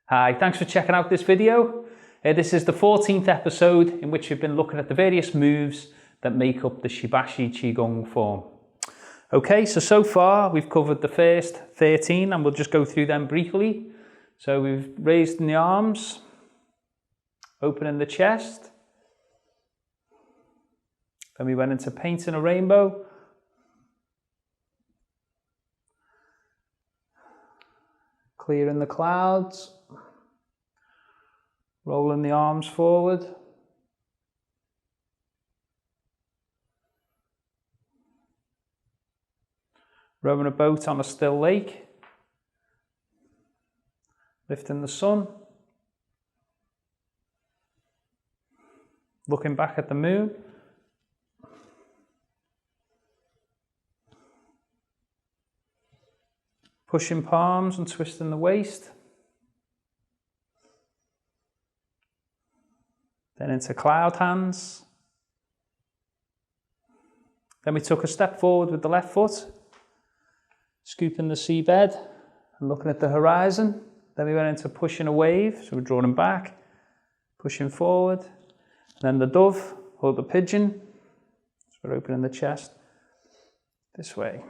Hi, thanks for checking out this video. This is the 14th episode in which we've been looking at the various moves that make up the Shibashi Qigong form. Okay, so far we've covered the first 13 and we'll just go through them briefly. So we've raised in the arms, opening the chest. Then we went into painting a rainbow. Clearing the clouds. Rolling the arms forward. Rowing a boat on a still lake. Lifting the sun. Looking back at the moon. Pushing palms and twisting the waist. Then into cloud hands. Then we took a step forward with the left foot, scooping the seabed and looking at the horizon. Then we went into pushing a wave, so we're drawing back, pushing forward. And then the dove or the pigeon, so we're opening the chest this way.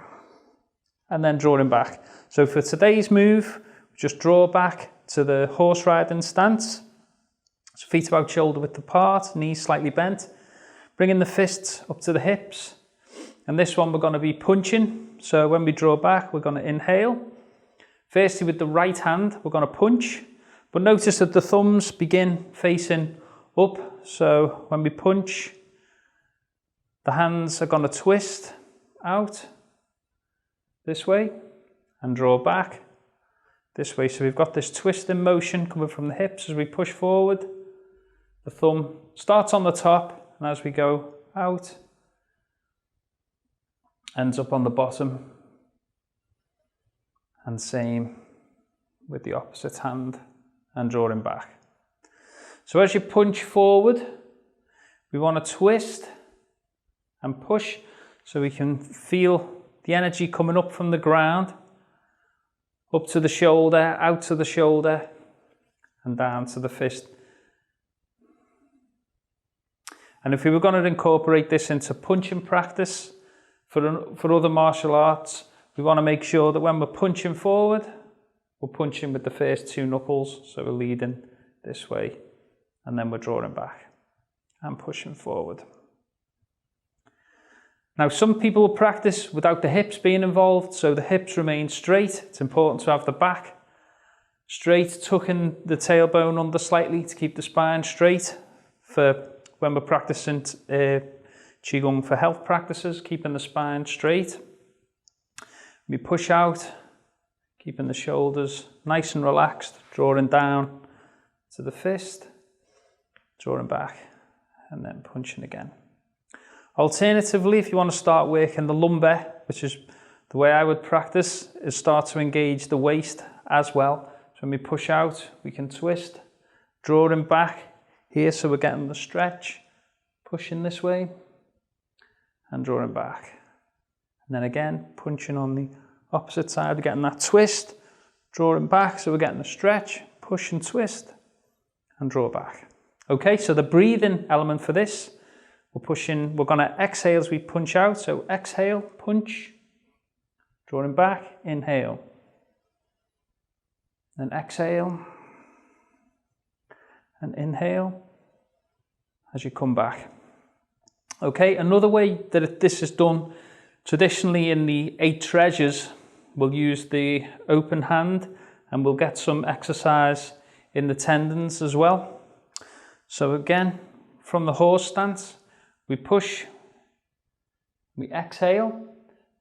And then drawing back. So for today's move, just draw back to the horse riding stance. So feet about shoulder width apart, knees slightly bent. Bringing the fists up to the hips. And this one we're going to be punching. So when we draw back, we're going to inhale. Firstly with the right hand, we're going to punch. But notice that the thumbs begin facing up. So when we punch, the hands are going to twist out this way and draw back this way. So we've got this twisting motion coming from the hips as we push forward. The thumb starts on the top and as we go out, ends up on the bottom. And same with the opposite hand and drawing back. So as you punch forward, we want to twist and push so we can feel the energy coming up from the ground, up to the shoulder, out to the shoulder, and down to the fist. And if we were going to incorporate this into punching practice for other martial arts, we want to make sure that when we're punching forward, we're punching with the first two knuckles. So we're leading this way, and then we're drawing back and pushing forward. Now, some people will practice without the hips being involved, so the hips remain straight. It's important to have the back straight, tucking the tailbone under slightly to keep the spine straight for when we're practicing Qigong for health practices, keeping the spine straight. We push out, keeping the shoulders nice and relaxed, drawing down to the fist, drawing back, and then punching again. Alternatively, if you want to start working the lumbar, which is the way I would practice, is start to engage the waist as well. So when we push out, we can twist, drawing back here, so we're getting the stretch, pushing this way, and drawing back. And then again, punching on the opposite side, we're getting that twist, drawing back, so we're getting the stretch, push and twist, and draw back. Okay, so the breathing element for this, we're going to exhale as we punch out. So exhale, punch, drawing back, inhale. Then exhale, and inhale as you come back. Okay, another way that this is done, traditionally in the 8 treasures, we'll use the open hand and we'll get some exercise in the tendons as well. So again, from the horse stance, we push, we exhale,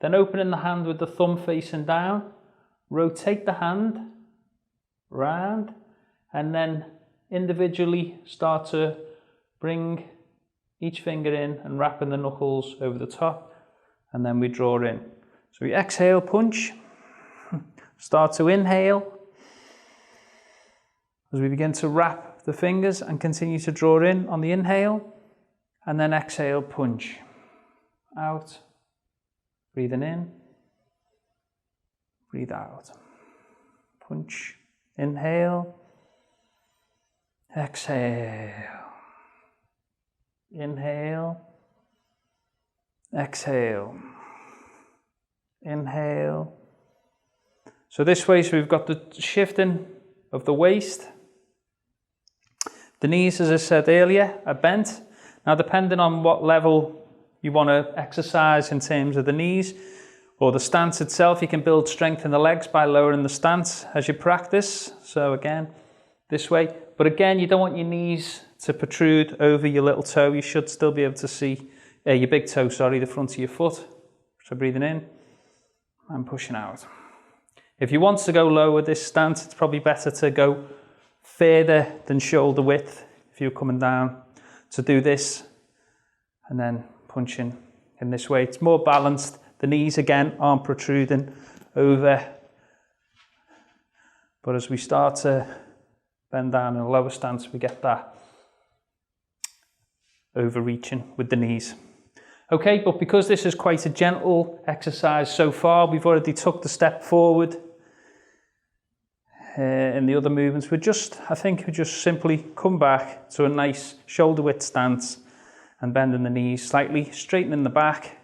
then opening the hand with the thumb facing down, rotate the hand round, and then individually start to bring each finger in and wrapping the knuckles over the top, and then we draw in. So we exhale, punch, start to inhale as we begin to wrap the fingers and continue to draw in on the inhale, and then exhale, punch, out, breathing in, breathe out, punch, inhale, exhale, inhale, exhale, inhale. So this way, so we've got the shifting of the waist. The knees, as I said earlier, are bent. Now, depending on what level you want to exercise in terms of the knees or the stance itself, you can build strength in the legs by lowering the stance as you practice. So again, this way. But again, you don't want your knees to protrude over your little toe. You should still be able to see your big toe, sorry, the front of your foot. So breathing in and pushing out. If you want to go lower this stance, it's probably better to go further than shoulder width if you're coming down. To do this and then punching in this way. It's more balanced. The knees again aren't protruding over. But as we start to bend down in a lower stance, we get that overreaching with the knees. Okay, but because this is quite a gentle exercise so far, we've already took the step forward in the other movements. I think we just simply come back to a nice shoulder width stance and bending the knees slightly, straightening the back,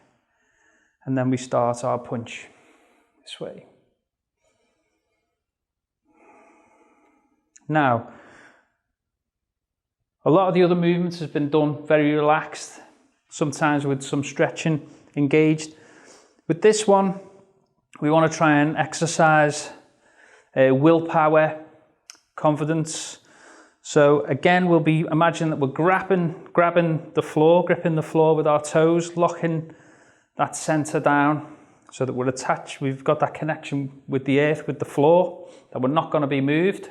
and then we start our punch this way. Now, a lot of the other movements has been done very relaxed, sometimes with some stretching engaged. With this one, we want to try and exercise willpower, confidence. So again, we'll be imagine that we're grabbing the floor, gripping the floor with our toes, locking that center down so that we're attached. We've got that connection with the earth, with the floor, that we're not going to be moved.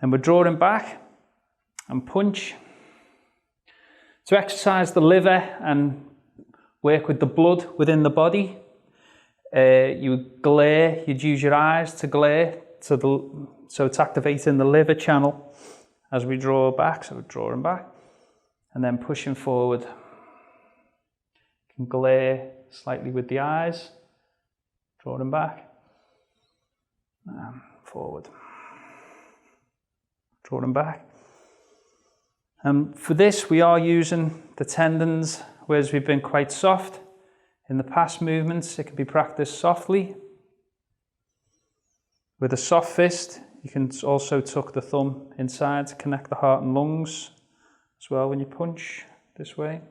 And we're drawing back and punch. To exercise the liver and work with the blood within the body, you'd use your eyes to glare, so it's activating the liver channel as we draw back, so we're drawing back, and then pushing forward. You can glare slightly with the eyes, drawing back, and forward, drawing back. And for this, we are using the tendons, whereas we've been quite soft. In the past movements, it can be practiced softly. With a soft fist, you can also tuck the thumb inside to connect the heart and lungs as well when you punch this way.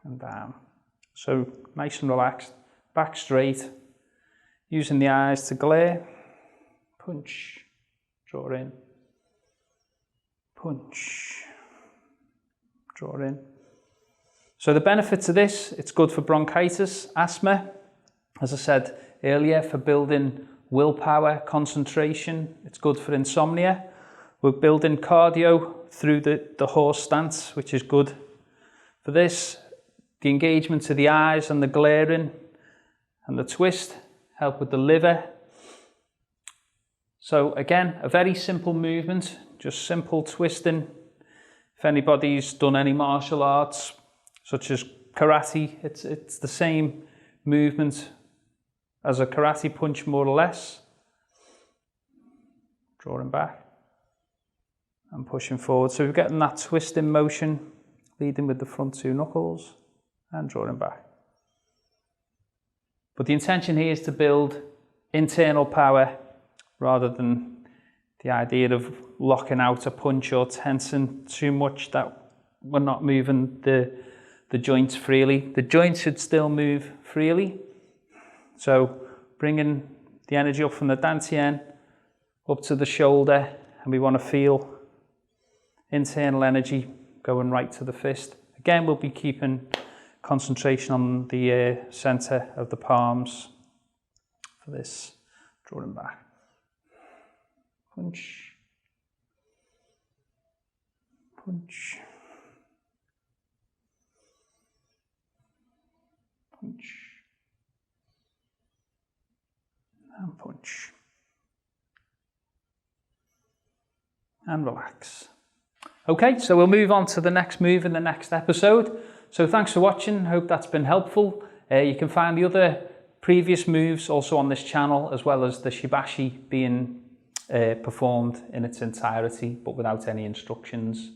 And down. So nice and relaxed, back straight, using the eyes to glare, punch, draw in. Punch, draw in. So the benefits of this, it's good for bronchitis, asthma, as I said earlier, for building willpower, concentration. It's good for insomnia. We're building cardio through the horse stance, which is good for this. The engagement of the eyes and the glaring and the twist help with the liver. So again, a very simple movement. Just simple twisting. If anybody's done any martial arts, such as karate, it's the same movement as a karate punch, more or less. Drawing back and pushing forward. So we're getting that twisting motion, leading with the front two knuckles and drawing back. But the intention here is to build internal power rather than the idea of locking out a punch or tensing too much that we're not moving the joints freely. The joints should still move freely. So bringing the energy up from the dantian up to the shoulder, and we want to feel internal energy going right to the fist. Again, we'll be keeping concentration on the center of the palms for this, drawing back. Punch, punch, punch, and punch, and relax. Okay, so we'll move on to the next move in the next episode. So thanks for watching. Hope that's been helpful. You can find the other previous moves also on this channel, as well as the Shibashi being performed in its entirety, but without any instructions.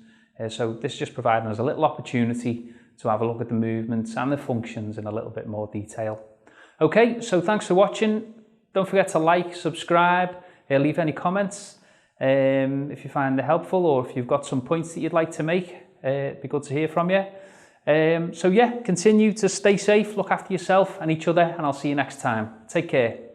So this is just providing us a little opportunity to have a look at the movements and the functions in a little bit more detail. Okay, so thanks for watching. Don't forget to like, subscribe, leave any comments if you find it helpful, or if you've got some points that you'd like to make. It'd be good to hear from you. So yeah, continue to stay safe, look after yourself and each other, and I'll see you next time. Take care.